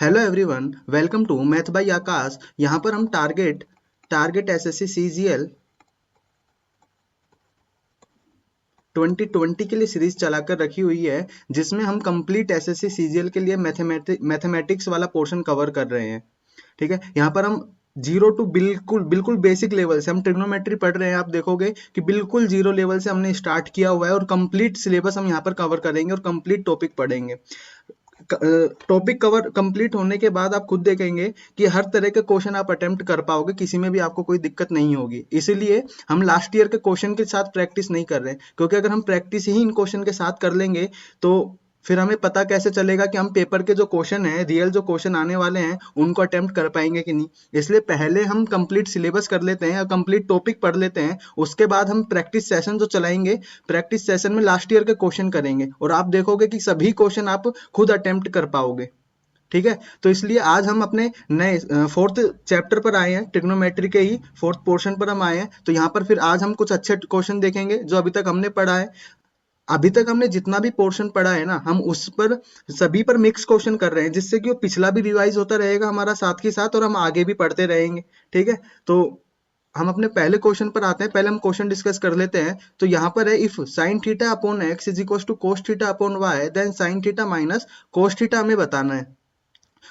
Hello everyone, welcome to math by Aakash. यहाँ पर हम टारगेट एसएससी सीजीएल 2020 के लिए सीरीज चलाकर रखी हुई है, जिसमें हम कंप्लीट एसएससी सीजीएल के लिए मैथमेटिक्स वाला पोर्शन कवर कर रहे हैं। ठीक है, यहाँ पर हम जीरो टू बिल्कुल बिल्कुल बेसिक लेवल से हम ट्रिग्नोमेट्री पढ़ रहे हैं। आप देखोगे कि बिल्कुल जीरो लेवल से हमने स्टार्ट किया हुआ है और कंप्लीट सिलेबस हम यहाँ पर कवर करेंगे और कंप्लीट टॉपिक पढ़ेंगे। टॉपिक कवर कंप्लीट होने के बाद आप खुद देखेंगे कि हर तरह के क्वेश्चन आप अटेम्प्ट कर पाओगे, किसी में भी आपको कोई दिक्कत नहीं होगी। इसीलिए हम लास्ट ईयर के क्वेश्चन के साथ प्रैक्टिस नहीं कर रहे हैं, क्योंकि अगर हम प्रैक्टिस ही इन क्वेश्चन के साथ कर लेंगे तो फिर हमें पता कैसे चलेगा कि हम पेपर के जो क्वेश्चन है, रियल जो क्वेश्चन आने वाले हैं, उनको अटेम्प्ट कर पाएंगे कि नहीं। इसलिए पहले हम कंप्लीट सिलेबस कर लेते हैं, कंप्लीट टॉपिक पढ़ लेते हैं, उसके बाद हम प्रैक्टिस सेशन जो चलाएंगे, प्रैक्टिस सेशन में लास्ट ईयर के क्वेश्चन करेंगे और आप देखोगे कि सभी क्वेश्चन आप खुद अटेम्प्ट कर पाओगे। ठीक है, तो इसलिए आज हम अपने नए फोर्थ चैप्टर पर आए हैं, ट्रिग्नोमेट्री के ही फोर्थ पोर्शन पर हम आए हैं। तो यहाँ पर फिर आज हम कुछ अच्छे क्वेश्चन देखेंगे जो अभी तक हमने पढ़ा है। अभी तक हमने जितना भी पोर्शन पढ़ा है ना, हम उस पर सभी पर मिक्स क्वेश्चन कर रहे हैं, जिससे कि वो पिछला भी रिवाइज होता रहेगा हमारा साथ के साथ और हम आगे भी पढ़ते रहेंगे। ठीक है, तो हम अपने पहले क्वेश्चन पर आते हैं। पहले हम क्वेश्चन डिस्कस कर लेते हैं। तो यहाँ पर है, if sine theta upon x is equal to cos theta upon y, then sine theta minus cos theta हमें बताना है।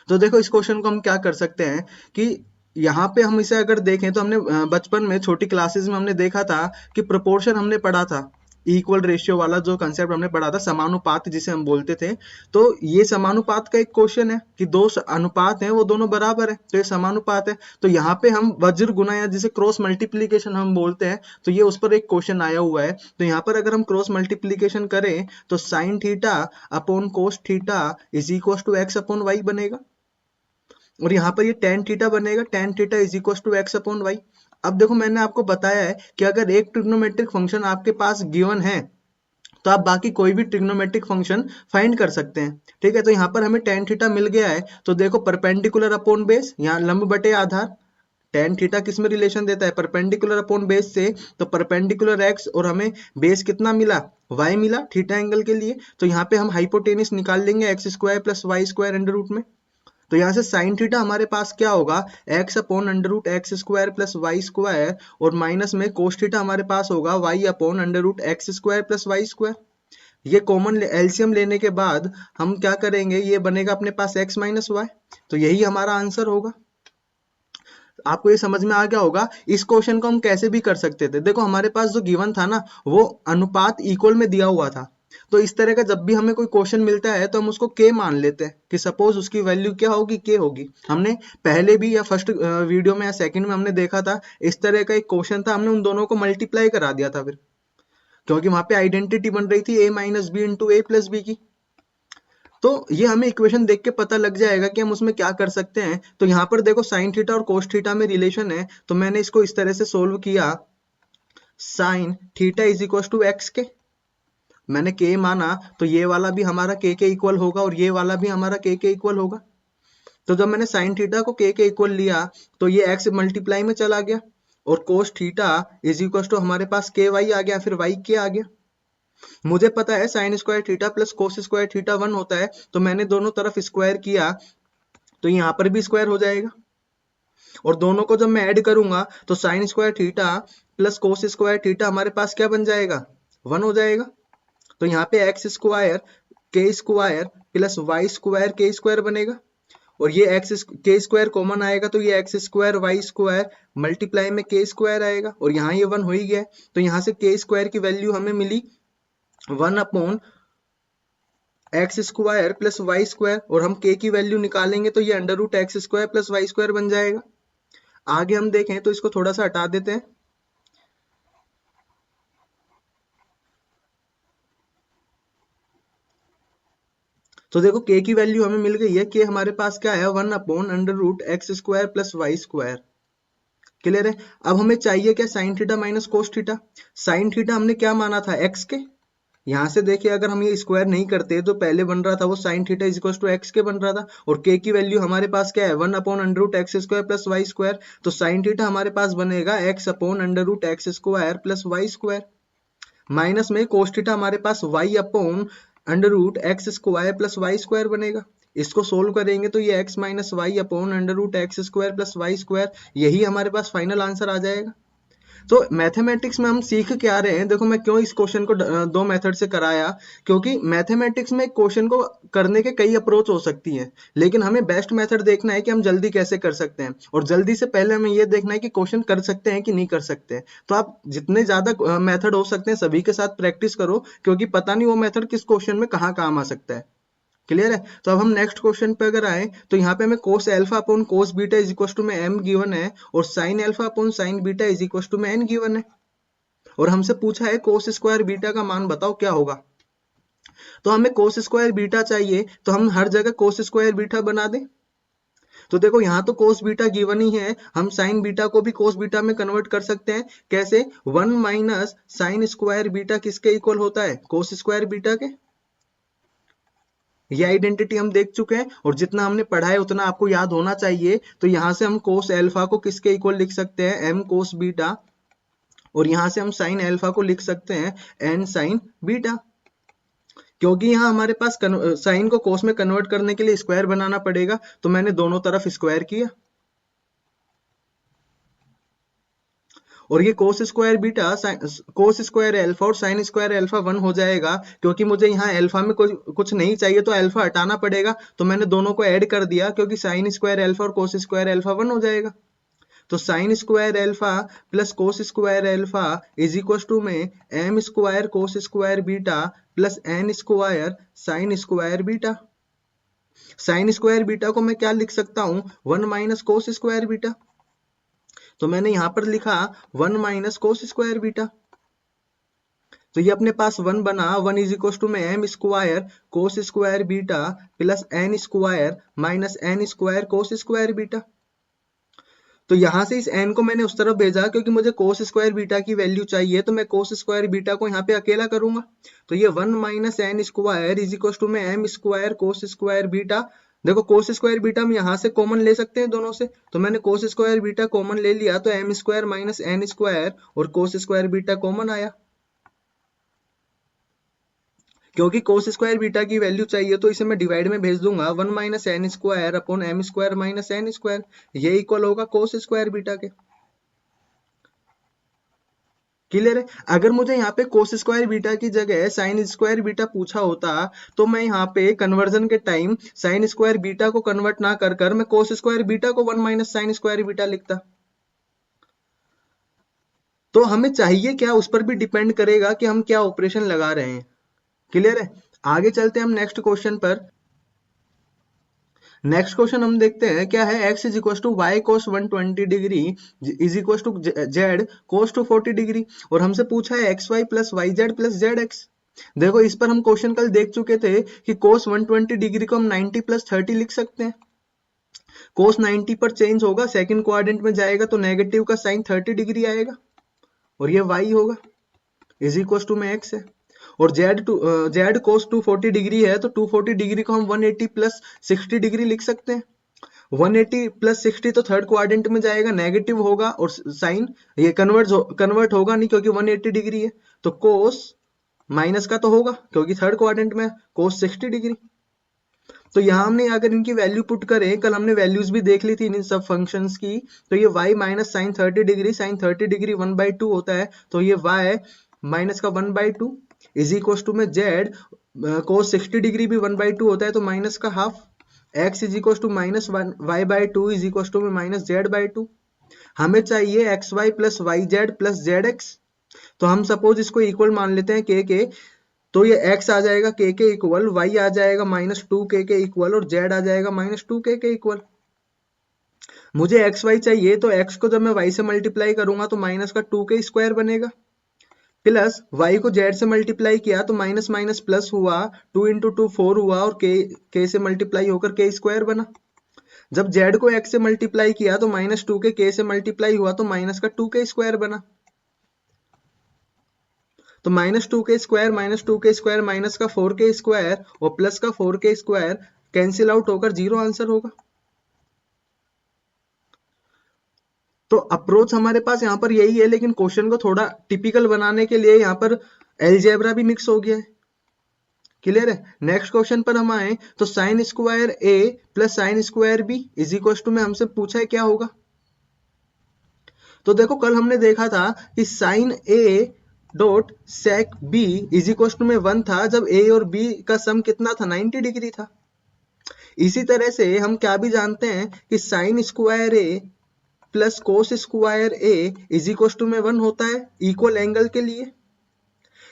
तो देखो, इस क्वेश्चन को हम क्या कर सकते हैं कि यहाँ पे हम इसे अगर देखें तो हमने बचपन में छोटी क्लासेस में हमने देखा था कि प्रोपोर्शन हमने पढ़ा था, इक्वल रेशियो वाला जो कंसेप्ट हमने पढ़ा था, समानुपात जिसे हम बोलते थे। तो ये समानुपात का एक क्वेश्चन है कि दो अनुपात हैं, वो दोनों बराबर है, तो ये समानुपात है। तो यहाँ पे हम वज्र गुना या जिसे क्रॉस मल्टीप्लीकेशन हम बोलते हैं, तो ये उस पर एक क्वेश्चन आया हुआ है। तो यहाँ पर अगर हम क्रॉस मल्टीप्लीकेशन करें तो sine theta upon cos theta is equal to x upon y बनेगा, और यहाँ पर ये टेन थीटा बनेगा, tan theta is equal to x upon y. अब देखो, मैंने आपको बताया है कि अगर एक ट्रिग्नोमेट्रिक फंक्शन आपके पास गिवन है तो आप बाकी कोई भी ट्रिग्नोमेट्रिक फंक्शन फाइंड कर सकते हैं। ठीक है, तो यहाँ पर हमें टेन थीटा मिल गया है। तो देखो, परपेंडिकुलर अपॉन बेस, यहाँ लंब बटे आधार, टेन थीटा किस में रिलेशन देता है, परपेंडिकुलर अपॉन बेस से। तो परपेंडिकुलर एक्स और हमें बेस कितना मिला, वाई मिला थीटा एंगल के लिए। तो यहाँ पे हम हाइपोटेनिस निकाल लेंगे, x square plus Y square under root में। तो यहाँ से साइन थीटा हमारे पास क्या होगा, x upon under root x square plus Y square, और माइनस में कोस थीटा हमारे पास होगा y upon under root x square plus Y square. ये कॉमन एलसीएम लेने के बाद हम क्या करेंगे, ये बनेगा अपने पास एक्स माइनस वाई। तो यही हमारा आंसर होगा। आपको ये समझ में आ गया होगा। इस क्वेश्चन को हम कैसे भी कर सकते थे। देखो, हमारे पास जो गिवन था ना, वो अनुपात इक्वल में दिया हुआ था। तो इस तरह का जब भी हमें कोई क्वेश्चन मिलता है तो हम उसको के मान लेते हैं कि सपोज उसकी वैल्यू क्या होगी, के होगी। हमने पहले भी या फर्स्ट वीडियो में या सेकंड में हमने देखा था, इस तरह का एक क्वेश्चन था, हमने उन दोनों को मल्टीप्लाई करा दिया था फिर, क्योंकि वहां पे आइडेंटिटी बन रही थी ए minus B into A plus B की। तो ये हमें इक्वेशन देख के पता लग जाएगा कि हम उसमें क्या कर सकते हैं। तो यहाँ पर देखो, साइन थीटा और कोस थीटा में रिलेशन है, तो मैंने इसको इस तरह से सोल्व किया, sine theta is equal to x k, मैंने के माना तो ये वाला भी हमारा के इक्वल होगा और ये वाला भी हमारा के इक्वल होगा। तो जब मैंने साइन थीटा को के इक्वल लिया तो ये एक्स मल्टीप्लाई में चला गया, और cos theta is equal to हमारे पास के वाई आ गया, फिर वाई के आ गया। मुझे पता है sine square theta plus cos square theta 1 होता है, तो मैंने दोनों तरफ स्क्वायर किया, तो यहाँ पर भी स्क्वायर हो जाएगा। और दोनों को जब मैं ऐड करूंगा तो sine square theta plus cos square theta हमारे पास क्या बन जाएगा, 1 हो जाएगा। तो यहाँ पे एक्स स्क्वायर के स्क्वायर प्लस वाई स्क्वायर के स्क्वायर बनेगा, और ये एक्स के स्क्वायर कॉमन आएगा, तो ये x square y square multiply में के स्क्वायर आएगा, और यहाँ ये 1 हो ही गया। तो यहाँ से के स्क्वायर की वैल्यू हमें मिली 1 upon x square plus Y square, और हम के की वैल्यू निकालेंगे तो ये under root x square plus Y square बन जाएगा। आगे हम देखें तो इसको थोड़ा सा हटा देते हैं। तो देखो, के की वैल्यू हमें मिल गई है, के हमारे पास क्या है, 1 upon under root x square plus Y square. Clear है। अब हमें चाहिए क्या, sine theta minus cos theta. Sine theta हमने क्या माना था, एक्स के। यहाँ से देखिए, अगर हम ये स्क्वायर नहीं करते तो पहले बन रहा था वो sine theta is equal to x k बन रहा था, और के की वैल्यू हमारे पास क्या है, 1 upon under root x square plus Y square. तो साइन थीटा हमारे पास बनेगा x upon under root x square plus Y square, minus में कोस थीटा हमारे पास y upon under root x square plus Y square बनेगा। इसको solve करेंगे तो ये x minus y upon under root x square plus Y square, यही हमारे पास फाइनल आंसर आ जाएगा। तो मैथमेटिक्स में हम सीख क्या रहे हैं, देखो मैं क्यों इस क्वेश्चन को दो मेथड से कराया, क्योंकि मैथमेटिक्स में क्वेश्चन को करने के कई अप्रोच हो सकती हैं, लेकिन हमें बेस्ट मेथड देखना है कि हम जल्दी कैसे कर सकते हैं, और जल्दी से पहले हमें ये देखना है कि क्वेश्चन कर सकते हैं कि नहीं कर सकते हैं। तो आप जितने ज्यादा मेथड हो सकते हैं सभी के साथ प्रैक्टिस करो, क्योंकि पता नहीं वो मेथड किस क्वेश्चन में कहाँ काम आ सकता है। क्लियर है। तो अब हम नेक्स्ट क्वेश्चन पे अगर आए तो यहाँ पे हमें cos alpha upon cos beta is equal to में एम गिवन है, और sine alpha upon sine beta is equal to में एन गिवन है, और हमसे पूछा है कोस स्क्वायर बीटा का मान बताओ क्या होगा। तो हमें कोस स्क्वायर बीटा चाहिए, तो हम हर जगह कोस स्क्वायर बीटा बना दें। तो देखो यहाँ तो कोस बीटा गिवन ही है, हम साइन बीटा को भी कोस बीटा में कन्वर्ट कर सकते हैं। कैसे? 1 माइनस साइन स्क्वायर बीटा किसके इक्वल होता है? कोस स्क्वायर बीटा के। ये आइडेंटिटी हम देख चुके हैं, और जितना हमने पढ़ा है उतना आपको याद होना चाहिए। तो यहाँ से हम कोस एल्फा को किसके इक्वल लिख सकते हैं? एम कोस बीटा, और यहाँ से हम साइन एल्फा को लिख सकते हैं एन साइन बीटा, क्योंकि यहाँ हमारे पास साइन को कोस में कन्वर्ट करने के लिए स्क्वायर बनाना पड़ेगा, तो मैंने दोनों तरफ स्क्वायर किया, और ये कोस स्क्वायर बीटा कोस स्क्वायर एल्फा और साइन स्क्वायर एल्फा 1 हो जाएगा, क्योंकि मुझे यहाँ एल्फा में कुछ नहीं चाहिए तो एल्फा हटाना पड़ेगा, तो मैंने दोनों को ऐड कर दिया, क्योंकि साइन स्क्वायर एल्फा और कोस स्क्वायर एल्फा 1 हो जाएगा। तो sine square alpha plus cos square alpha is equal to में M square cos square beta plus N square sine square beta. Sine square beta को मैं क्या लिख सकता हूँ? 1 माइनस कोस स्क्वायर बीटा। तो मैंने यहां पर लिखा 1 माइनस कोस स्क्वायर बीटा, तो ये अपने पास 1 बना। 1 इज इक्वल टू में M square cos square beta plus N square minus n square cos square beta. तो यहां से इस n को मैंने उस तरफ भेजा, क्योंकि मुझे कोस स्क्वायर बीटा की वैल्यू चाहिए, तो मैं कोस स्क्वायर बीटा को यहाँ पे अकेला करूंगा। तो ये 1 minus n square is equal to में M square cos square beta. देखो कोस स्क्वायर बीटा हम यहाँ से कॉमन ले सकते हैं दोनों से, तो मैंने कोस स्क्वायर बीटा कॉमन ले लिया, तो m square minus n square और कोस स्क्वायर बीटा कॉमन आया। क्योंकि कोस स्क्वायर बीटा की वैल्यू चाहिए तो इसे मैं डिवाइड में भेज दूंगा। 1 minus n square upon m square minus n square, ये इक्वल होगा कोस स्क्वायर बीटा के। क्लियर है। अगर मुझे यहाँ पे कोस स्क्वायर बीटा की जगह साइन स्क्वायर बीटा पूछा होता, तो मैं यहाँ पे कन्वर्जन के टाइम साइन स्क्वायर बीटा को कन्वर्ट ना कर कर मैं कोस स्क्वायर बीटा को 1 माइनस साइन स्क्वायर बीटा लिखता। तो हमें चाहिए क्या, उस पर भी डिपेंड करेगा कि हम क्या ऑपरेशन लगा रहे हैं। क्लियर है। आगे चलते हैं हम नेक्स्ट क्वेश्चन पर। नेक्स्ट क्वेश्चन हम देखते हैं क्या है। x is equal to y cos 120 degree is equal to z cos two 40 degree, और हमसे पूछा है x y plus y z plus z x. देखो इस पर हम क्वेश्चन कल देख चुके थे कि कोस 120 डिग्री को हम 90 प्लस 30 लिख सकते हैं। कोस 90 पर चेंज होगा, सेकंड क्वाड्रेंट में जाएगा तो नेगेटिव का साइन 30 डिग्री आएगा, और ये y होगा इज इक्वल टू में x है। और जेड कोस 240 डिग्री है, तो 240 डिग्री को हम 180 प्लस 60 डिग्री लिख सकते हैं। 180 प्लस 60 तो थर्ड क्वाड्रेंट में जाएगा, नेगेटिव होगा, और साइन ये कन्वर्ट होगा नहीं, क्योंकि 180 डिग्री है। तो कोस माइनस का तो होगा, क्योंकि थर्ड क्वाड्रेंट में कोस 60 डिग्री। तो यहाँ हमने अगर इनकी वैल्यू पुट करें, कल हमने वैल्यूज भी देख ली थी इन सब फंक्शंस की, तो ये y minus sine 30 degree, sine 30 degree 1/2 होता है, तो ये y माइनस का 1/2 इज इक्वल टू में जेड कोस 60 डिग्री भी 1/2 होता है, तो माइनस का half. x is equal to minus y/2 is equal to में माइनस z/2। हमें चाहिए x y plus y z plus z x. तो हम सपोज इसको इक्वल मान लेते हैं के, तो ये x आ जाएगा के इक्वल, y आ जाएगा माइनस 2k के इक्वल, और z आ जाएगा माइनस 2k के इक्वल। मुझे एक्स वाई चाहिए, तो x को जब मैं y से मल्टीप्लाई करूंगा तो माइनस का 2k स्क्वायर बनेगा, प्लस y को z से मल्टीप्लाई किया तो माइनस माइनस प्लस हुआ, 2 इंटू 2 4 हुआ, और k से मल्टीप्लाई होकर k स्क्वायर बना। जब z को x से मल्टीप्लाई किया तो माइनस 2k k से मल्टीप्लाई हुआ तो माइनस का 2k स्क्वायर बना। तो minus 2k square minus 2k square minus का 4k स्क्वायर और प्लस का 4k स्क्वायर कैंसिल आउट होकर 0 आंसर होगा। तो अप्रोच हमारे पास यहाँ पर यही है, लेकिन क्वेश्चन को थोड़ा टिपिकल बनाने के लिए यहाँ पर एलजेब्रा भी मिक्स हो गया है। क्लियर है। नेक्स्ट क्वेश्चन पर हम आए तो sine square A plus sine square b is equal to में हमसे पूछा है क्या होगा। तो देखो कल हमने देखा था कि sine a dot sec b is equal to में 1 था जब ए और बी का सम कितना था 90 डिग्री था। इसी तरह से हम क्या भी जानते हैं कि sine square A plus cos square a is equal to में 1 होता है इक्वल एंगल के लिए।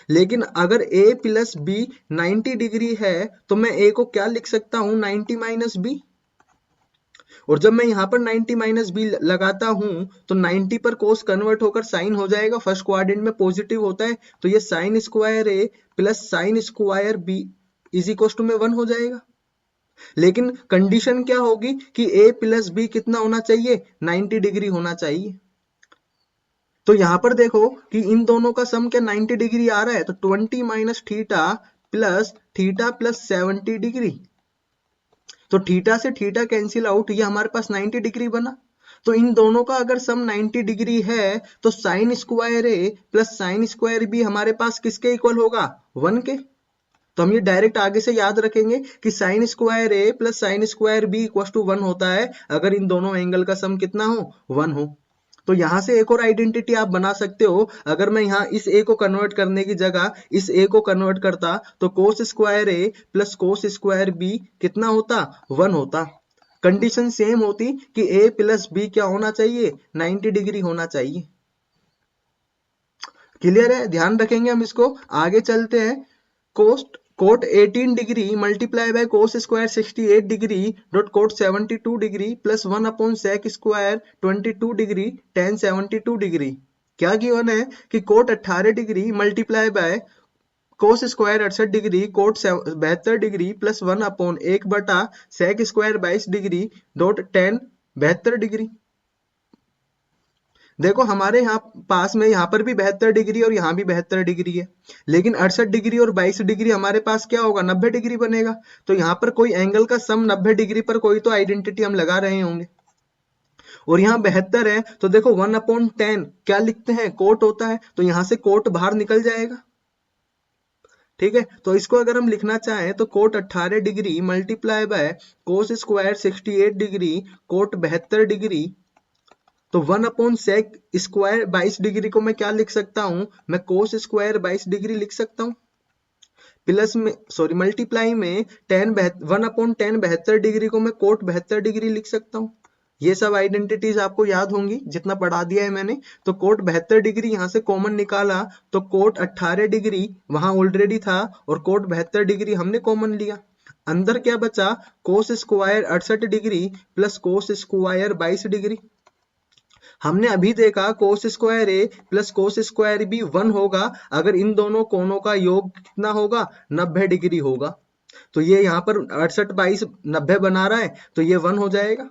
लेकिन अगर a प्लस बी 90 डिग्री है तो मैं a को क्या लिख सकता हूं 90 माइनस बी। और जब मैं यहाँ पर 90 माइनस बी लगाता हूं तो 90 पर कोस कन्वर्ट होकर साइन हो जाएगा, फर्स्ट क्वाड्रेंट में पॉजिटिव होता है, तो ये sine square A plus sine square b is equal to में 1 हो जाएगा। लेकिन कंडीशन क्या होगी कि a प्लस बी कितना होना चाहिए 90 डिग्री होना चाहिए। तो यहां पर देखो कि इन दोनों का सम क्या 90 डिग्री आ रहा है, तो 20 माइनस थीटा प्लस 70 डिग्री। तो थीटा से थीटा कैंसिल आउट, ये हमारे पास 90 डिग्री बना। तो इन दोनों का अगर सम 90 डिग्री है तो साइन स्क्वायर ए प्लस साइन स्क्वायर बी हमारे पास किसके इक्वल होगा 1 के। तो हम ये डायरेक्ट आगे से याद रखेंगे कि sine square A plus sine square b equal to 1 होता है अगर इन दोनों एंगल का सम कितना हो 1 हो। तो यहां से एक और आइडेंटिटी आप बना सकते हो। अगर मैं यहाँ इस ए को कन्वर्ट करने की जगह इस ए को कन्वर्ट करता तो कोस स्क्वायर ए प्लस कोस स्क्वायर बी कितना होता 1 होता। कंडीशन सेम होती कि ए प्लस बी क्या होना चाहिए 90 डिग्री होना चाहिए। क्लियर है, ध्यान रखेंगे हम इसको। आगे चलते हैं। Cot 18 degree multiply by cos square 68 degree dot cot 72 degree plus 1 upon sec square 22 degree tan 72 degree. क्या गिवन है कि cot 18 degree multiply by cos square 68 degree cot 72 degree plus 1 upon 1 बटा sec square 22 degree dot tan 72 degree. देखो हमारे यहाँ पास में यहाँ पर भी 72 डिग्री और यहाँ भी 72 डिग्री है, लेकिन 68 डिग्री और 22 डिग्री हमारे पास क्या होगा 90 डिग्री बनेगा। तो यहाँ पर कोई एंगल का सम 90 डिग्री पर कोई तो आइडेंटिटी हम लगा रहे होंगे। और यहाँ 72 है तो देखो 1 अपॉन 10 क्या लिखते हैं कोट होता है, तो यहाँ से कोट बाहर निकल जाएगा। ठीक है, तो इसको अगर हम लिखना चाहें तो cot 18 degree multiply by cos square 68 degree cot 72 degree, तो 1 अपॉन सेक स्क्वायर 22 डिग्री को मैं क्या लिख सकता हूं, मैं कोस स्क्वायर 22 डिग्री लिख सकता हूं। प्लस में सॉरी मल्टीप्लाई में 1 अपॉन 10 72 डिग्री को मैं कोट 72 डिग्री लिख सकता हूं। ये सब आइडेंटिटीज आपको याद होंगी जितना पढ़ा दिया है मैंने। तो कोट 72 डिग्री यहां से कॉमन निकाला तो कोट 18 डिग्री वहां ऑलरेडी था और कोट 72 डिग्री हमने कॉमन लिया। अंदर क्या बचा कोस square 68 degree plus cos square 22 degree. हमने अभी देखा कोस स्क्वायर ए प्लस कोस स्क्वायर बी 1 होगा अगर इन दोनों कोणों का योग कितना होगा 90 डिग्री होगा। तो ये यहाँ पर 68 22 90 बना रहा है तो ये 1 हो जाएगा।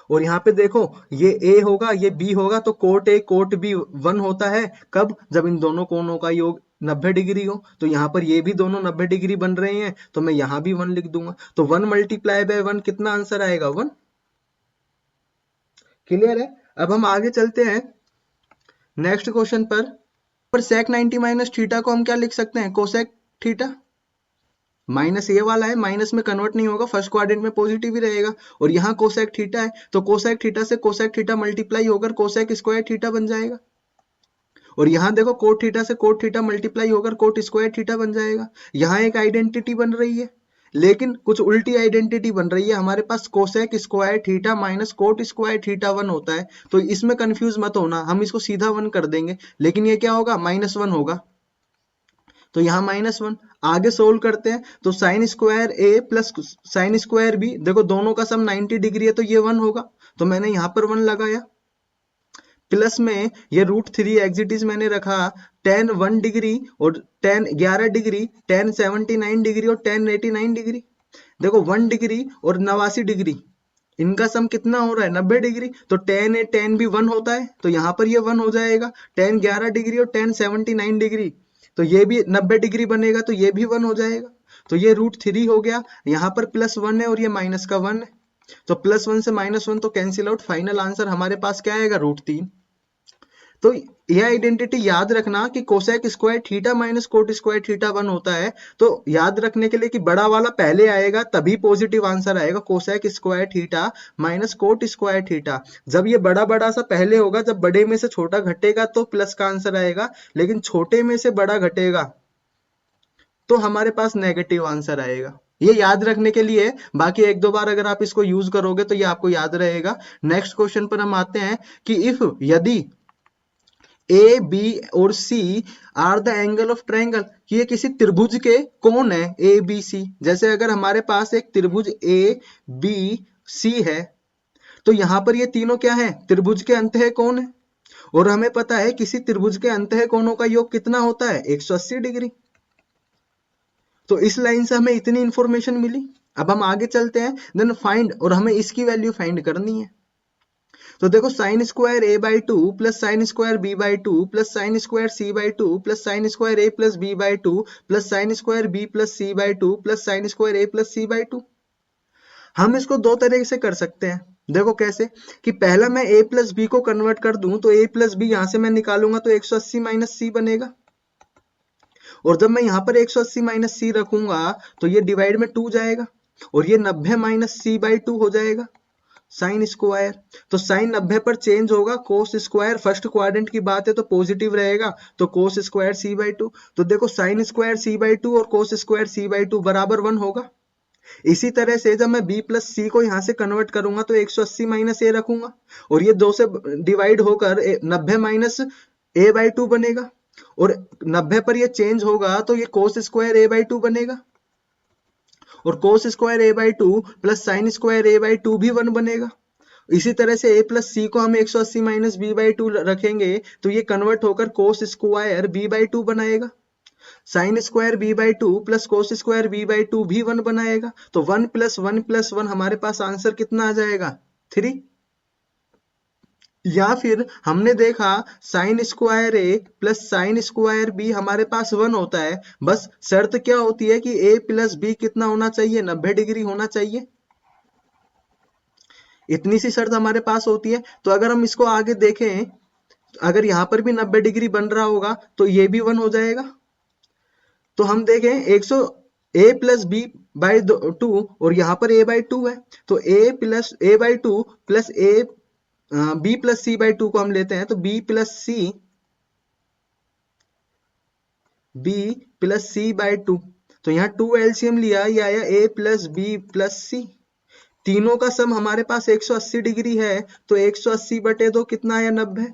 और यहाँ पे देखो ये ए होगा ये बी होगा तो कोट ए कोट बी 1 होता है कब, जब इन दोनों कोणों का योग 90 डिग्री हो। तो यहाँ पर ये भी दोनों 90 डिग्री बन रहे हैं तो मैं यहाँ भी 1 लिख दूंगा। तो 1 मल्टीप्लाई बाय 1 कितना आंसर आएगा 1। क्लियर है। अब हम आगे चलते हैं नेक्स्ट क्वेश्चन पर सेक 90 माइनस थीटा को हम क्या लिख सकते हैं कोसेक थीटा। माइनस ये वाला है माइनस में कन्वर्ट नहीं होगा, फर्स्ट क्वाड्रेंट में पॉजिटिव ही रहेगा। और यहाँ कोसेक थीटा है तो कोसेक थीटा से कोसेक थीटा मल्टीप्लाई होकर कोसेक स्क्वायर थीटा बन जाएगा। और यहाँ देखो कोट थीटा से कोट थीटा मल्टीप्लाई होकर कोट स्क्वायर थीटा बन जाएगा। यहाँ एक आइडेंटिटी बन रही है लेकिन कुछ उल्टी आइडेंटिटी बन रही है हमारे पास cosec square theta minus cot square theta 1 होता है। तो इसमें कंफ्यूज मत होना, हम इसको सीधा 1 कर देंगे लेकिन ये क्या होगा -1 होगा। तो यहाँ -1 आगे सोल्व करते हैं तो साइन स्क्वायर ए प्लस साइन स्क्वायर बी, देखो दोनों का सम 90 डिग्री है तो ये 1 होगा। तो मैंने यहाँ पर 1 लगाया। प्लस में ये √3 एग्जिट इज मैंने रखा tan 1 डिग्री और tan 11 डिग्री tan 79 डिग्री और tan 89 डिग्री। देखो 1 डिग्री और 89 डिग्री इनका सम कितना हो रहा है 90 डिग्री। तो tan है tan भी 1 होता है तो यहाँ पर ये 1 हो जाएगा। tan 11 डिग्री और tan 79 डिग्री तो ये भी 90 डिग्री बनेगा तो ये भी 1 हो जाएगा। तो ये √3 हो गया, यहाँ पर +1 है और ये माइनस का 1 है तो +1 से -1 तो कैंसिल आउट, फाइनल आंसर हमारे पास क्या आएगा √3। तो ये आइडेंटिटी याद रखना कि cosec square theta minus cot square theta 1 होता है। तो याद रखने के लिए कि बड़ा वाला पहले आएगा तभी पॉजिटिव आंसर आएगा, cosec square theta minus cot square theta. जब ये बड़ा बड़ा सा पहले होगा, जब बड़े में से छोटा घटेगा तो प्लस का आंसर आएगा, लेकिन छोटे में से बड़ा घटेगा तो हमारे पास नेगेटिव आंसर आएगा। ये याद रखने के लिए, बाकी एक दो बार अगर आप इसको यूज करोगे तो ये आपको याद रहेगा। नेक्स्ट क्वेश्चन पर हम आते हैं कि इफ यदि ए बी और C are the angle of triangle, कि ये किसी त्रिभुज के कोण है ए बी सी। जैसे अगर हमारे पास एक त्रिभुज ए बी सी है तो यहां पर ये तीनों क्या है, त्रिभुज के अंतः कोण है। और हमें पता है किसी त्रिभुज के अंतः कोणों का योग कितना होता है, 180 डिग्री। तो इस लाइन से हमें इतनी इंफॉर्मेशन मिली। अब हम आगे चलते हैं, देन फाइंड, और हमें इसकी वैल्यू फाइंड करनी है। तो देखो sine square A by two plus sine square B by two plus sine square C by two plus sine square A plus B by two plus sine square B plus C by two plus sine square A plus C by two. हम इसको दो तरीके से कर सकते हैं। देखो कैसे, कि पहला मैं a प्लस बी को कन्वर्ट कर दूं तो a प्लस बी यहां से मैं निकालूंगा तो 180 माइनस सी बनेगा। और जब मैं यहाँ पर 180 माइनस सी रखूंगा तो ये डिवाइड में 2 जाएगा और ये 90 माइनस सी बाई 2 हो जाएगा साइन स्क्वायर। तो साइन 90 पर चेंज होगा, कोस स्क्वायर फर्स्ट क्वाड्रेंट की बात है तो पॉजिटिव रहेगा, तो कोस स्क्वायर सी बाई 2। तो देखो साइन स्क्वायर सी बाई 2 और कोस स्क्वायर सी बाई 2 बराबर 1 होगा। इसी तरह से जब मैं b प्लस सी को यहां से कन्वर्ट करूंगा तो 180 माइनस ए रखूंगा और ये 2 से डिवाइड होकर 90 माइनस ए बाई 2 बनेगा और 90 पर ये चेंज होगा तो ये कोस स्क्वायर ए बाई 2 बनेगा और cos square A by 2 plus sine square A by 2 भी 1 बनेगा। इसी तरह से a प्लस सी को हम 180 माइनस बी बाई 2 रखेंगे तो ये कन्वर्ट होकर कोस स्क्वायर बी बाई 2 बनाएगा। Sine square B by 2 plus cos square B by 2 भी 1 बनाएगा। तो 1 प्लस 1 प्लस 1 हमारे पास आंसर कितना आ जाएगा, 3। या फिर हमने देखा साइन स्क्वायर ए प्लस साइन स्क्वायर बी हमारे पास 1 होता है, बस शर्त क्या होती है कि a प्लस बी कितना होना चाहिए, 90 डिग्री होना चाहिए। इतनी सी शर्त हमारे पास होती है। तो अगर हम इसको आगे देखें, अगर यहाँ पर भी 90 डिग्री बन रहा होगा तो ये भी 1 हो जाएगा। तो हम देखें 100 a प्लस बी बाई 2 और यहाँ पर a बाई 2 है तो a plus a by 2 plus a b plus C by 2 को हम लेते हैं तो b प्लस सी बाई 2। तो यहाँ 2 एलसीएम लिया, ये आया a प्लस बी प्लस सी। तीनों का सम हमारे पास 180 डिग्री है तो 180 बटे 2 कितना आया, 90।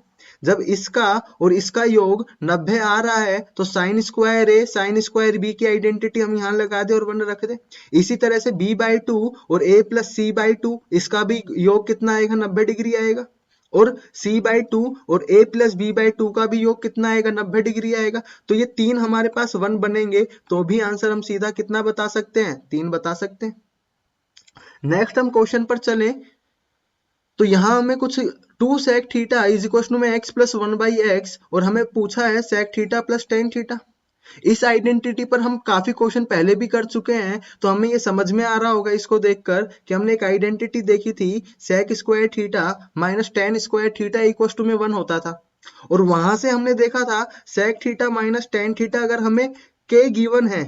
जब इसका और इसका योग 90 आ रहा है तो साइन स्क्वायर ए साइन स्क्वायर बी की आइडेंटिटी हम यहाँ लगा दे और 1 रख दे। इसी तरह से b बाई 2 और a प्लस सी बाई 2 इसका भी योग कितना आएगा, 90 डिग्री आएगा। और c बाई 2 और a प्लस बी बाई 2 का भी योग कितना आएगा, 90 डिग्री आएगा। तो ये तीन हमारे पास 1 बनेंगे तो भी आंसर हम सीधा कितना बता सकते हैं, 3 बता सकते हैं। नेक्स्ट हम क्वेश्चन पर चलें तो यहाँ हमें कुछ 2 sec थीटा इज इक्वल में x प्लस 1 बाई एक्स और हमें पूछा है sec theta plus tan theta. इस आइडेंटिटी पर हम काफी क्वेश्चन पहले भी कर चुके हैं तो हमें ये समझ में आ रहा होगा इसको देखकर कि हमने एक आइडेंटिटी देखी थी sec square theta minus tan square theta equal में 1 होता था। और वहां से हमने देखा था sec theta minus tan theta अगर हमें k गिवन है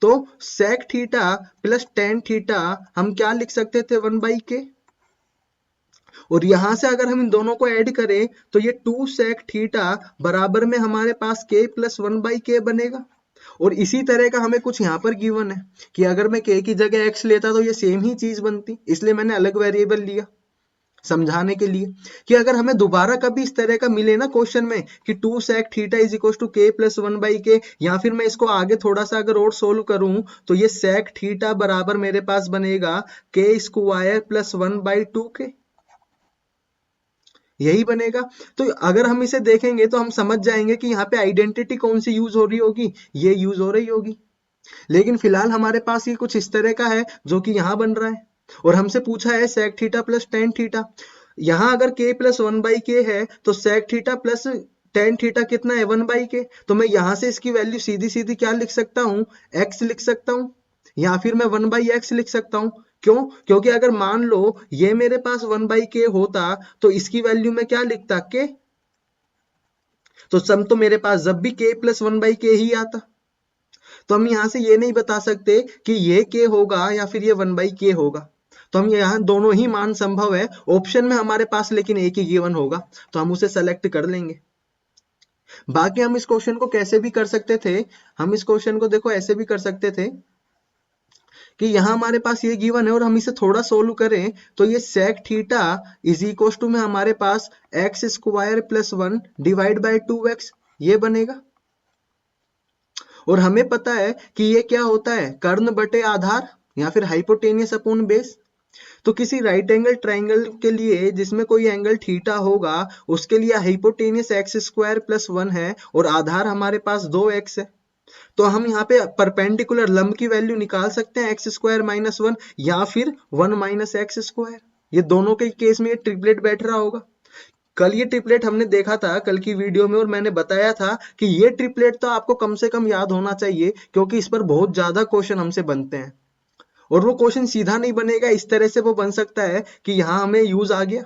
तो sec theta plus tan theta हम क्या लिख सकते थे, 1 बाई के। और यहां से अगर हम इन दोनों को ऐड करें तो ये 2 sec थीटा बराबर में हमारे पास k प्लस 1 बाई के बनेगा। और इसी तरह का हमें कुछ यहाँ पर गिवन है कि अगर मैं k की जगह x लेता तो ये सेम ही चीज बनती, इसलिए मैंने अलग वेरिएबल लिया समझाने के लिए कि अगर हमें दोबारा कभी इस तरह का मिले ना क्वेश्चन में कि 2 sec theta is equal to k plus 1 by K, या फिर मैं इसको आगे थोड़ा सा अगर और सोल्व करूं तो ये sec थीटा बराबर मेरे पास बनेगा k स्क्वायर प्लस 1 बाई 2 के, यही बनेगा। तो अगर हम इसे देखेंगे तो हम समझ जाएंगे कि यहाँ पे आइडेंटिटी कौन सी यूज हो रही होगी, ये यूज हो रही होगी। लेकिन फिलहाल हमारे पास ये कुछ इस तरह का है जो कि यहाँ बन रहा है और हमसे पूछा है sec theta plus tan theta. यहाँ अगर k प्लस 1 बाई के है तो sec theta plus tan theta कितना है, 1 बाई के। तो मैं यहाँ से इसकी वैल्यू सीधी सीधी क्या लिख सकता हूँ, x लिख सकता हूँ या फिर मैं 1 बाई एक्स लिख सकता हूँ। क्यों, क्योंकि अगर मान लो ये मेरे पास 1 बाई के होता तो इसकी वैल्यू में क्या लिखता, के। तो सम तो मेरे पास जब भी k प्लस 1/k ही आता। तो हम यहाँ से ये नहीं बता सकते कि ये k होगा या फिर ये 1/k होगा। तो हम यहाँ दोनों ही मान संभव है, ऑप्शन में हमारे पास लेकिन एक ही गिवन होगा, तो हम उसे सेलेक्ट कर लेंगे। बाकी हम इस क्वेश्चन को कैसे भी कर सकते थे, हम इस क्वेश्चन को देखो ऐसे भी कर सकते थे कि यहाँ हमारे पास ये गिवन है और हम इसे थोड़ा सोल्व करें तो ये sec theta is equal to में हमारे पास x square plus 1 divide by 2x ये बनेगा। और हमें पता है कि ये क्या होता है, कर्ण बटे आधार या फिर हाइपोटेनियस अपॉन बेस। तो किसी राइट एंगल ट्राइंगल के लिए जिसमें कोई एंगल थीटा होगा उसके लिए हाइपोटेनियस एक्स स्क्वायर प्लस 1 है और आधार हमारे पास 2x है। तो हम यहाँ पे परपेंडिकुलर लंब की वैल्यू निकाल सकते हैं एक्स स्क्वायर माइनस 1 या फिर 1 माइनस एक्स स्क्वायर। ये दोनों के केस में ये ट्रिपलेट बैठ रहा होगा। कल ये ट्रिपलेट हमने देखा था कल की वीडियो में और मैंने बताया था कि ये ट्रिपलेट तो आपको कम से कम याद होना चाहिए क्योंकि इस पर बहुत ज्यादा क्वेश्चन हमसे बनते हैं। और वो क्वेश्चन सीधा नहीं बनेगा, इस तरह से वो बन सकता है कि यहाँ हमें यूज आ गया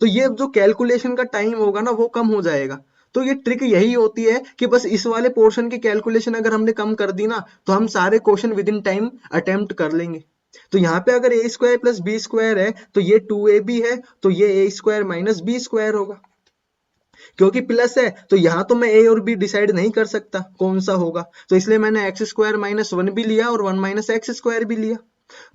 तो ये जो कैलकुलेशन का टाइम होगा ना वो कम हो जाएगा। तो ये ट्रिक यही होती है कि बस इस वाले पोर्शन की कैलकुलेशन अगर हमने कम कर दी ना तो हम सारे question with in time attempt कर लेंगे। तो यहाँ पे अगर ए स्क्वायर प्लस बी स्क्वायर है तो ये 2ab है तो ये ए स्क्वायर माइनस बी स्क्वायर होगा। क्योंकि प्लस है तो यहाँ तो मैं ए और बी डिसाइड नहीं कर सकता कौन सा होगा, तो इसलिए मैंने एक्स स्क्वायर माइनस 1 भी लिया और 1 माइनस एक्स स्क्वायर भी लिया।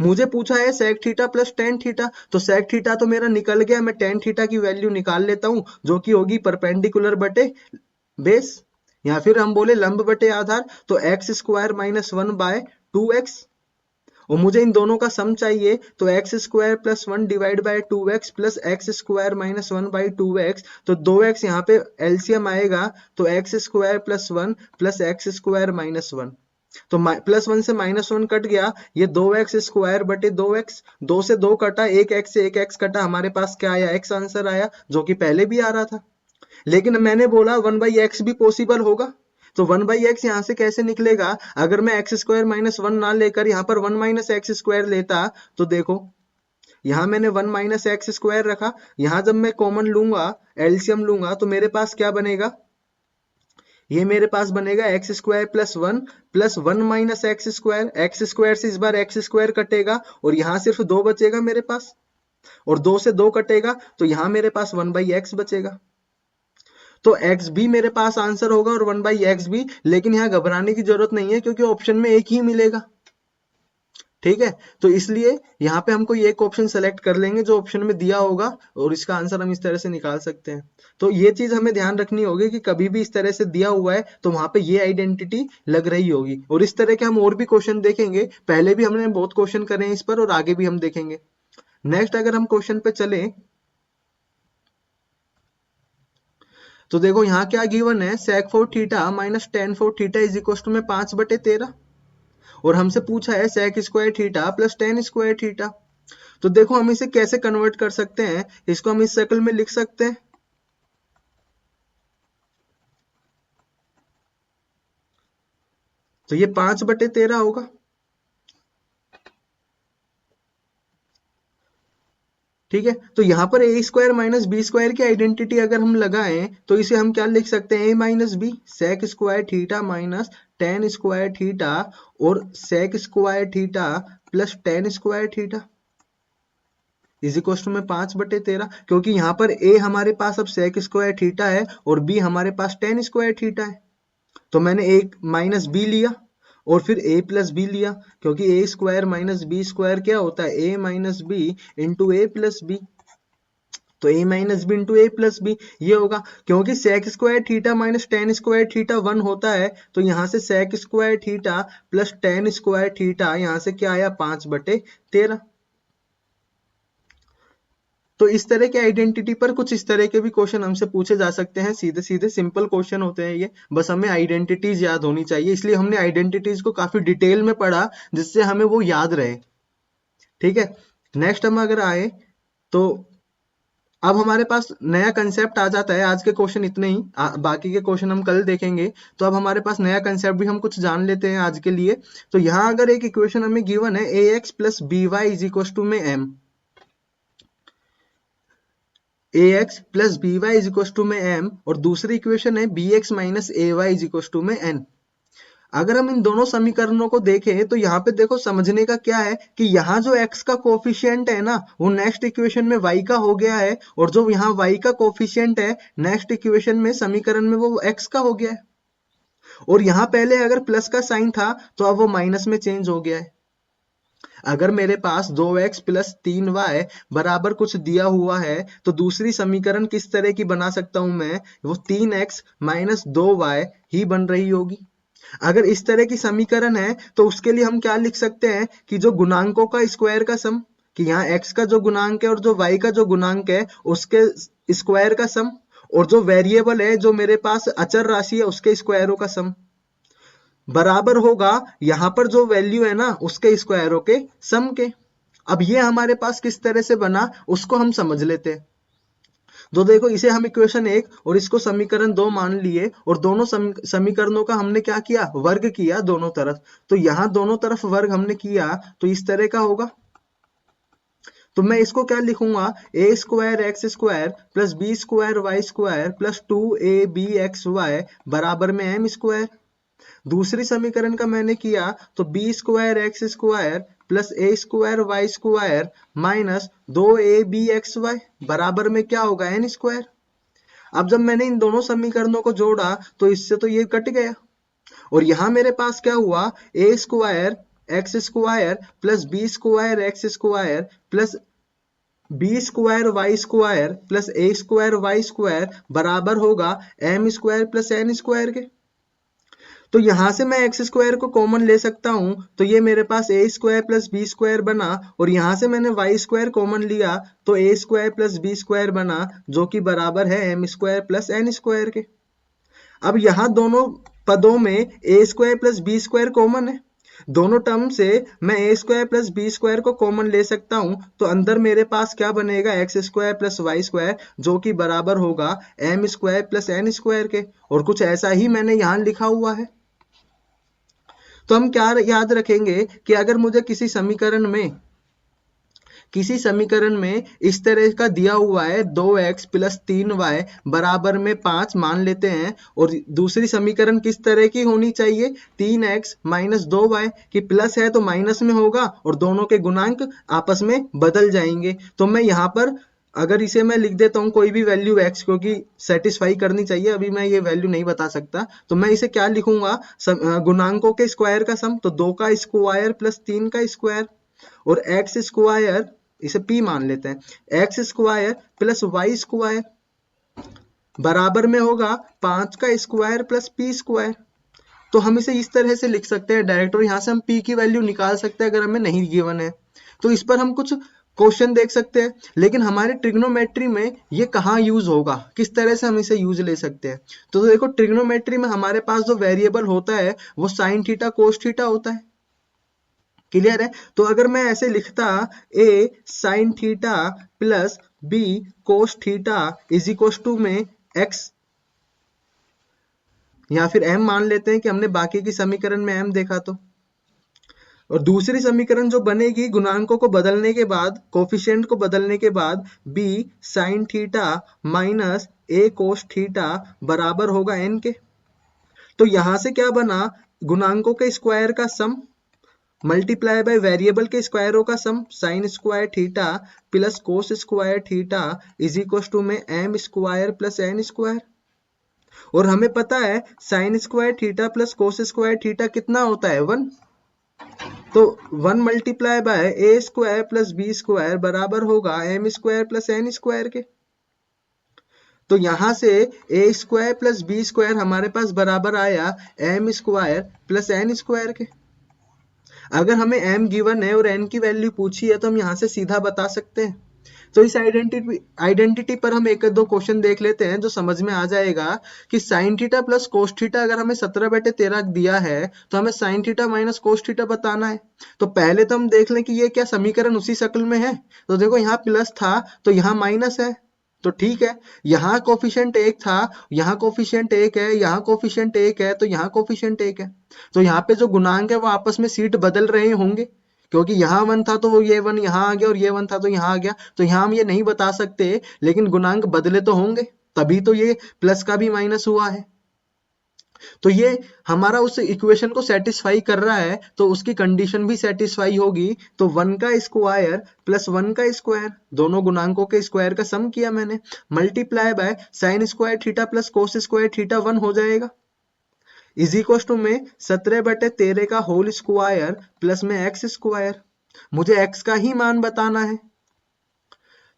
मुझे पूछा है sec theta plus tan theta, तो sec थीटा तो मेरा निकल गया, मैं टेन थीटा की वैल्यू निकाल लेता हूं जो कि होगी परपेंडिकुलर बटे बेस या फिर हम बोले लंब बटे आधार, तो x square minus 1 bye 2x। और मुझे इन दोनों का सम चाहिए तो x square plus 1 divide by 2x plus x square minus 1 by 2x, तो 2x यहाँ पे एलसीएम आएगा तो x square plus 1 plus x square minus 1, तो प्लस 1 से माइनस 1 कट गया, ये 2x स्क्वायर बटे 2x, 2 से 2 कटा, एक x से एक x कटा, हमारे पास क्या आया, x आंसर आया जो कि पहले भी आ रहा था। लेकिन मैंने बोला 1/x भी पॉसिबल होगा, तो 1/x यहाँ से कैसे निकलेगा, अगर मैं एक्स स्क्वायर माइनस 1 ना लेकर यहाँ पर 1 माइनस एक्स स्क्वायर लेता तो देखो यहाँ मैंने 1 माइनस एक्स स्क्वायर रखा, यहाँ जब मैं कॉमन लूंगा एलसीएम लूंगा तो मेरे पास क्या बनेगा, ये मेरे पास बनेगा x square plus 1 minus x square से इस बार एक्स स्क्वायर कटेगा और यहाँ सिर्फ 2 बचेगा मेरे पास, और 2 से 2 कटेगा तो यहाँ मेरे पास 1/x बचेगा। तो x भी मेरे पास आंसर होगा और 1/x भी, लेकिन यहाँ घबराने की जरूरत नहीं है क्योंकि ऑप्शन में एक ही मिलेगा। ठीक है, तो इसलिए यहाँ पे हमको ये एक ऑप्शन सेलेक्ट कर लेंगे जो ऑप्शन में दिया होगा और इसका आंसर हम इस तरह से निकाल सकते हैं। तो ये चीज हमें ध्यान रखनी होगी कि कभी भी इस तरह से दिया हुआ है तो वहां पे ये आइडेंटिटी लग रही होगी। और इस तरह के हम और भी क्वेश्चन देखेंगे, पहले भी हमने बहुत क्वेश्चन करे हैं इस पर और आगे भी हम देखेंगे। नेक्स्ट अगर हम क्वेश्चन पे चले तो देखो यहाँ क्या गिवन है, sec 4 theta minus tan 4 theta is equal to में 5/13 और हमसे पूछा है sec square theta plus tan square theta. तो देखो हम इसे कैसे कन्वर्ट कर सकते हैं, इसको हम इस शक्ल में लिख सकते हैं। तो ये 5/13 होगा। ठीक है, तो यहाँ पर ए स्क्वायर माइनस बी स्क्वायर की आइडेंटिटी अगर हम लगाएं तो इसे हम क्या लिख सकते हैं, a minus b sec square theta minus tan square theta और sec square theta plus tan square theta is equal to में 5/13, क्योंकि यहाँ पर ए हमारे पास अब सेक स्क्वायर थीटा है और बी हमारे पास टेन स्क्वायर थीटा है। तो मैंने एक माइनस बी लिया और फिर ए प्लस बी लिया, क्योंकि A square minus B square क्या होता है, A minus B into A plus B. तो A minus B into A plus B ये होगा, क्योंकि sec square theta minus tan square theta 1 होता है, तो यहाँ से sec square theta plus tan square theta यहाँ से क्या आया 5/13। तो इस तरह के आइडेंटिटी पर कुछ इस तरह के भी क्वेश्चन हमसे पूछे जा सकते हैं, सीधे सीधे सिंपल क्वेश्चन होते हैं ये, बस हमें आइडेंटिटीज याद होनी चाहिए, इसलिए हमने आइडेंटिटीज को काफी डिटेल में पढ़ा जिससे हमें वो याद रहे। ठीक है, नेक्स्ट हम अगर आए तो अब हमारे पास नया कंसेप्ट आ जाता है। आज के क्वेश्चन इतने ही, बाकी के क्वेश्चन हम कल देखेंगे। तो अब हमारे पास नया कंसेप्ट भी हम कुछ जान लेते हैं आज के लिए। तो यहाँ अगर एक इक्वेशन हमें गिवन है ax plus B Y is equal to में m, A X plus B Y is equal to में एम, और दूसरी इक्वेशन है B X minus A Y is equal to में एन। अगर हम इन दोनों समीकरणों को देखें तो यहाँ पे देखो समझने का क्या है कि यहाँ जो x का कोफिशिएंट है ना वो नेक्स्ट इक्वेशन में y का हो गया है, और जो यहाँ y का कोफिशिएंट है नेक्स्ट इक्वेशन में समीकरण में वो x का हो गया है। और यहाँ पहले अगर प्लस का साइन था तो अब वो माइनस में चेंज हो गया है। अगर मेरे पास 2x प्लस 3y बराबर कुछ दिया हुआ है तो दूसरी समीकरण किस तरह की बना सकता हूं मैं, वो 3x माइनस 2y ही बन रही होगी। अगर इस तरह की समीकरण है तो उसके लिए हम क्या लिख सकते हैं कि जो गुणांकों का स्क्वायर का सम, कि यहाँ x का जो गुणांक है और जो y का जो गुणांक है उसके स्क्वायर का सम, और जो वेरिएबल है जो मेरे पास अचर राशि है उसके स्क्वायरों का सम बराबर होगा यहाँ पर जो वैल्यू है ना उसके स्क्वायरों के सम के। अब ये हमारे पास किस तरह से बना उसको हम समझ लेते हैं। तो देखो इसे हम इक्वेशन 1 और इसको समीकरण 2 मान लिए, और दोनों समीकरणों का हमने क्या किया, वर्ग किया दोनों तरफ। तो यहाँ दोनों तरफ वर्ग हमने किया तो इस तरह का होगा। तो मैं इसको क्या लिखूंगा, a square x square plus B square y square plus 2ab xy बराबर में एम स्क्वायर। दूसरी समीकरण का मैंने किया तो b square x square plus a square y square minus 2ab xy बराबर में क्या होगा, एन स्क्वायर। अब जब मैंने इन दोनों समीकरणों को जोड़ा तो इससे तो ये कट गया, और यहां मेरे पास क्या हुआ, a square x square plus B square x square plus B square y square plus a square y square बराबर होगा M square plus N square के। तो यहां से मैं एक्स स्क्वायर को कॉमन ले सकता हूं, तो ये मेरे पास ए स्क्वायर प्लस बी स्क्वायर बना, और यहां से मैंने वाई स्क्वायर कॉमन लिया तो a square plus B square बना, जो कि बराबर है m square plus N square के। अब यहाँ दोनों पदों में a square plus B square common है, दोनों टर्म से मैं a square plus B square को कॉमन ले सकता हूं, तो अंदर मेरे पास क्या बनेगा, x square plus Y square, जो कि बराबर होगा M square plus N square के। और कुछ ऐसा ही मैंने यहाँ लिखा हुआ है। तो हम क्या याद रखेंगे कि अगर मुझे किसी समीकरण में इस तरह का दिया हुआ है 2x प्लस 3y बराबर में 5 मान लेते हैं, और दूसरी समीकरण किस तरह की होनी चाहिए, 3x माइनस 2y की प्लस है तो माइनस में होगा और दोनों के गुणांक आपस में बदल जाएंगे। तो मैं यहाँ पर अगर इसे मैं लिख देता हूँ कोई भी वैल्यू x, क्योंकि सेटिस्फाई करनी चाहिए, अभी मैं ये वैल्यू नहीं बता सकता, तो मैं इसे क्या लिखूंगा, गुणांकों के स्क्वायर का सम, तो 2 का स्क्वायर प्लस 3 का स्क्वायर, और एक्स स्क्वायर इसे p मान लेते हैं, X square plus Y square बराबर में होगा 5 का स्क्वायर प्लस पी स्क्वायर। तो हम इसे इस तरह से लिख सकते हैं डायरेक्ट, और यहाँ से हम p की वैल्यू निकाल सकते हैं अगर हमें नहीं गिवन है। तो इस पर हम कुछ क्वेश्चन देख सकते हैं, लेकिन हमारे ट्रिग्नोमेट्री में ये कहाँ यूज होगा, किस तरह से हम इसे यूज ले सकते हैं। तो देखो ट्रिग्नोमेट्री में हमारे पास जो वेरिएबल होता है वो साइन थीटा कोस थीटा होता है, क्लियर है। तो अगर मैं ऐसे लिखता a sine theta plus b cos theta is equal to में x, या फिर m मान लेते हैं कि हमने बाकी की समीकरण में m देखा तो, और दूसरी समीकरण जो बनेगी गुणांकों को बदलने के बाद, कोफिशिएंट को बदलने के बाद, b sign theta minus a cos theta बराबर होगा n के। तो यहां से क्या बना, गुणांकों के स्क्वायर का सम मल्टीप्लाई बाय वेरिएबल के स्क्वायरों का sum, sine square theta plus cos square theta is equal to में M square plus N square. और हमें पता है sine square theta plus cos square theta कितना होता है, 1। तो 1 multiply by A square plus B square बराबर होगा M square plus N square के। तो यहां से A square plus B square हमारे पास बराबर आया M square plus N square के। अगर हमें m गिवन है और n की वैल्यू पूछी है तो हम यहाँ से सीधा बता सकते हैं। तो इस आइडेंटिटी पर हम एक दो क्वेश्चन देख लेते हैं जो समझ में आ जाएगा कि sign theta plus cos theta अगर हमें 17/13 दिया है तो हमें sign theta minus cos theta बताना है। तो पहले तो हम देख लें कि ये क्या समीकरण उसी शक्ल में है। तो देखो यहाँ प्लस था तो यहाँ माइनस है, तो ठीक है। यहाँ कोफिशिएंट 1 था, यहाँ कोफिशिएंट 1 है, यहाँ कोफिशिएंट 1 है, तो यहाँ कोफिशिएंट 1 है। तो यहाँ पे जो गुणांक है वो आपस में सीट बदल रहे होंगे, क्योंकि यहाँ 1 था तो वो ये 1 यहाँ आ गया और ये 1 था तो यहाँ आ गया, तो यहाँ हम ये नहीं बता सकते, लेकिन गुणांक बदले तो होंगे, तभी तो ये प्लस का भी माइनस हुआ है। तो ये हमारा उस इक्वेशन को सेटिस्फाई कर रहा है, तो उसकी कंडीशन भी सेटिस्फाई होगी। तो 1 का स्क्वायर प्लस 1 का स्क्वायर, दोनों गुणांकों के स्क्वायर का सम किया मैंने, multiply by sine square theta plus cos square theta 1 हो जाएगा, इज इक्वल टू में 17/13 का होल स्क्वायर प्लस में एक्स स्क्वायर। मुझे एक्स का ही मान बताना है,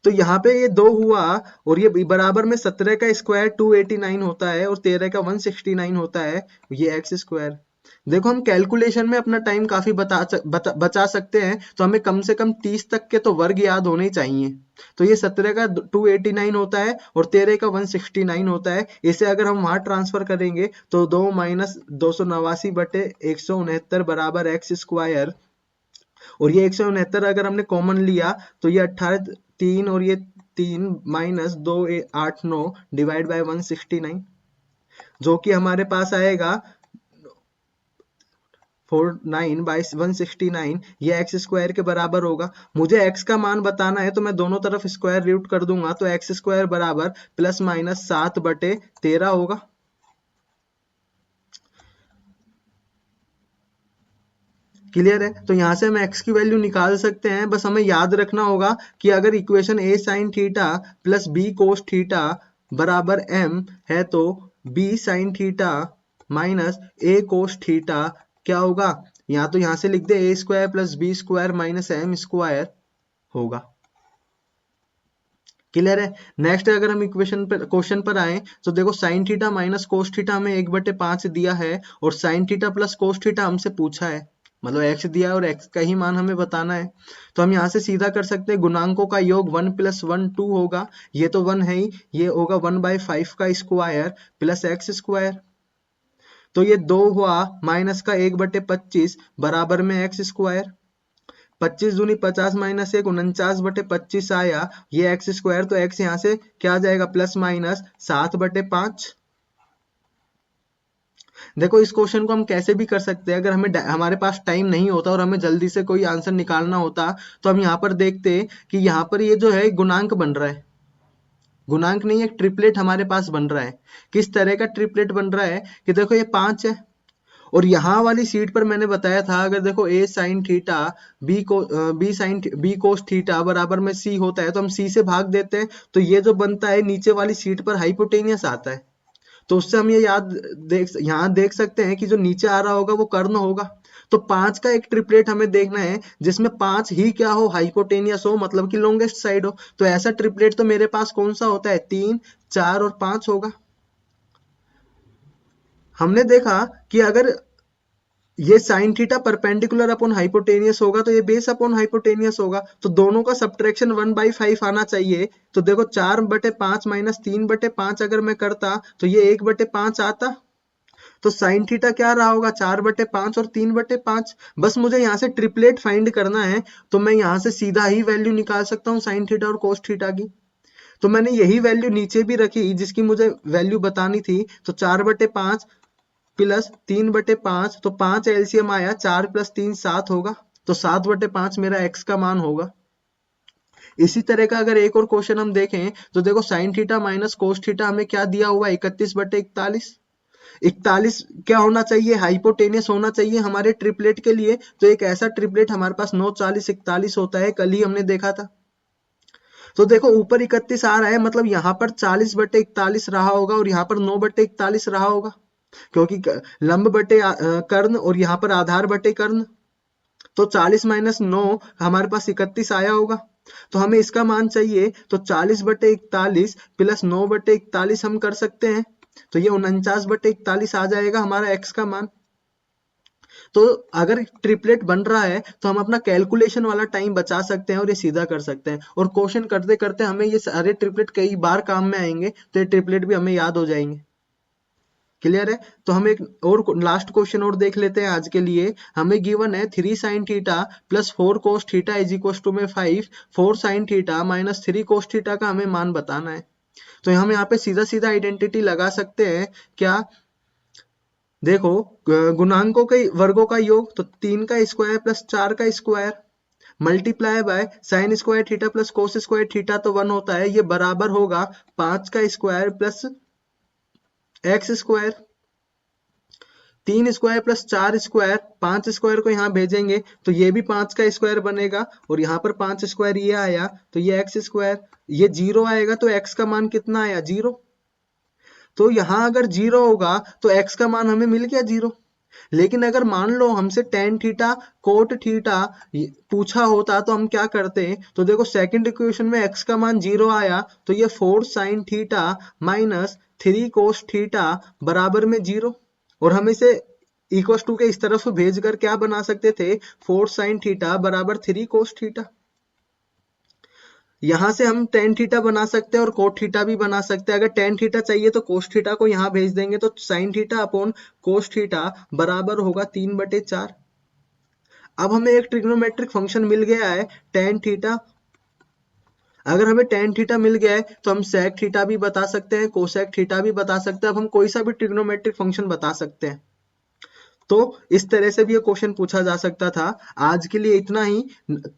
तो यहाँ पे ये 2 हुआ, और ये बराबर में 17 का स्क्वायर 289 होता है और 13 का 169 होता है, ये एक्स स्क्वायर। देखो हम कैलकुलेशन में अपना टाइम काफी बचा सकते हैं, तो हमें कम से कम 30 तक के तो वर्ग याद होने ही चाहिए। तो ये 17 का 289 होता है और 13 का 169 होता है, इसे अगर हम वहां ट्रांसफर करेंगे तो 2 माइनस 289/169 बराबर एक्स स्क्वायर, और ये 169 अगर हमने कॉमन लिया तो ये 18 3 और ये 3 माइनस 2 8 9 डिवाइड बाय 169, जो कि हमारे पास आएगा 49/169, ये एक्स स्क्वायर के बराबर होगा। मुझे एक्स का मान बताना है तो मैं दोनों तरफ स्क्वायर रूट कर दूंगा, तो एक्स स्क्वायर बराबर प्लस माइनस 7/13 होगा। क्लियर है? तो यहां से हम x की वैल्यू निकाल सकते हैं, बस हमें याद रखना होगा कि अगर equation a sin theta plus b cos theta बराबर m है, तो b sin theta minus a cos theta क्या होगा, या तो यहां से लिख दे a square plus B square minus M square होगा। क्लियर है? नेक्स्ट अगर हम इक्वेशन पर क्वेश्चन पर आए, तो देखो sine theta minus cos theta हमें 1/5 दिया है और sine theta plus cos theta हमसे पूछा है, मतलब x दिया है और x का ही मान हमें बताना है। तो हम यहाँ से सीधा कर सकते हैं, गुणांकों का योग 1 + 1 2 होगा, ये तो 1 है ही, ये होगा 1/5 का स्क्वायर प्लस एक्स स्क्वायर, तो ये 2 हुआ माइनस का 1/25 बराबर में एक्स स्क्वायर, 25 दूनी 50 माइनस 1 49/25 आया, ये एक्स स्क्वायर, तो एक्स यहाँ से क्या आ जाएगा प्लस माइनस 7/5। देखो इस क्वेश्चन को हम कैसे भी कर सकते हैं, अगर हमें हमारे पास टाइम नहीं होता और हमें जल्दी से कोई आंसर निकालना होता, तो हम यहाँ पर देखते कि यहाँ पर ये जो है गुणांक बन रहा है, गुणांक नहीं, एक ट्रिपलेट हमारे पास बन रहा है। किस तरह का ट्रिपलेट बन रहा है कि देखो ये 5 है, और यहाँ वाली सीट पर मैंने बताया था, अगर देखो a sin theta b cos theta बराबर में c होता है, तो हम c से भाग देते हैं, तो ये जो बनता है नीचे वाली सीट पर हाइपोटेनियस आता है, तो उससे हम ये यहाँ देख सकते हैं कि जो नीचे आ रहा होगा वो कर्ण होगा। तो 5 का एक ट्रिपलेट हमें देखना है जिसमें 5 ही क्या हो, हाइपोटेनियस हो, मतलब कि लॉन्गेस्ट साइड हो। तो ऐसा ट्रिपलेट तो मेरे पास कौन सा होता है, 3 4 और 5 होगा। हमने देखा कि अगर ये sine theta perpendicular upon hypotenuse होगा तो ये बेस अपॉन हाइपोटेनियस होगा, तो दोनों का सब्ट्रैक्शन 1/5 आना चाहिए। तो देखो 4/5 माइनस 3/5 अगर मैं करता तो ये 1/5 आता, तो साइन थीटा क्या रहा होगा 4/5 और 3/5। बस मुझे यहाँ से ट्रिपलेट फाइंड करना है, तो मैं यहाँ से सीधा ही वैल्यू निकाल सकता हूँ साइन थीटा और कोस थीटा की। तो मैंने यही वैल्यू नीचे भी रखी जिसकी मुझे वैल्यू बतानी थी, तो 4/5 प्लस 3/5, तो 5 एलसीएम आया, 4 + 3 7 होगा, तो 7/5 मेरा x का मान होगा। इसी तरह का अगर एक और क्वेश्चन हम देखें, तो देखो sine theta minus cos theta हमें क्या दिया हुआ, 31/41। 41 क्या होना चाहिए, हाइपोटेनियस होना चाहिए हमारे ट्रिपलेट के लिए, तो एक ऐसा ट्रिपलेट हमारे पास 9 40 41 होता है, कल ही हमने देखा था। तो देखो ऊपर 31 आ रहा है, मतलब यहाँ पर 40/41 रहा होगा और यहाँ पर 9/41 रहा होगा, क्योंकि लंब बटे कर्ण और यहाँ पर आधार बटे कर्ण, तो 40 माइनस 9 हमारे पास 31 आया होगा। तो हमें इसका मान चाहिए, तो 40/41 प्लस 9/41 हम कर सकते हैं, तो ये 49/41 आ जाएगा हमारा x का मान। तो अगर ट्रिपलेट बन रहा है तो हम अपना कैलकुलेशन वाला टाइम बचा सकते हैं और ये सीधा कर सकते हैं, और क्वेश्चन करते करते हमें ये सारे ट्रिपलेट कई बार काम में आएंगे, तो ये ट्रिपलेट भी हमें याद हो जाएंगे। क्लियर है? तो हम एक और लास्ट क्वेश्चन और देख लेते हैं आज के लिए। हमें गिवन है 3 sin theta plus 4 cos theta is equal to में 5, 4 sin theta minus 3 cos theta का हमें मान बताना है। तो हम यहाँ पे सीधा सीधा आइडेंटिटी लगा सकते हैं क्या, देखो गुणांकों के वर्गों का योग, तो 3 का स्क्वायर प्लस 4 का square, multiply by sine square theta plus cos square theta तो 1 होता है, ये बराबर होगा 5 का square plus x square, 3 square plus 4 square, 5 square को यहाँ भेजेंगे तो ये भी 5 का स्क्वायर बनेगा और यहाँ पर 5 स्क्वायर ये आया तो ये एक्स स्क्वायर, ये 0 आएगा तो एक्स का मान कितना आया 0। तो यहाँ अगर 0 होगा तो एक्स का मान हमें मिल गया 0। लेकिन अगर मान लो हमसे टेन थीटा कोट थीटा पूछा होता तो हम क्या करते, तो देखो सेकंड इक्वेशन में x का मान 0 आया तो ये 4 sign theta minus 3 cos theta बराबर में 0, और हम इसे इक्वल टू के इस तरफ भेज कर क्या बना सकते थे 4 साइन थीटा बराबर 3 कोस थीटा। यहां से हम टेन थीटा बना सकते हैं और कोट थीटा भी बना सकते हैं। अगर टेन थीटा चाहिए तो कोस थीटा को यहां भेज देंगे तो sine theta upon cos theta बराबर होगा 3/4। अब हमें एक ट्रिग्नोमेट्रिक फंक्शन मिल गया है टेन थीटा। अगर हमें टेन थीटा मिल गया है तो हम सेक थीटा भी बता सकते हैं, कोसेक थीटा भी बता सकते हैं। अब हम कोई सा भी ट्रिग्नोमेट्रिक फंक्शन बता सकते हैं। तो इस तरह से भी ये क्वेश्चन पूछा जा सकता था। आज के लिए इतना ही,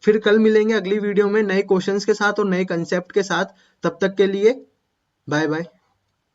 फिर कल मिलेंगे अगली वीडियो में नए क्वेश्चंस के साथ और नए कंसेप्ट के साथ। तब तक के लिए बाय बाय।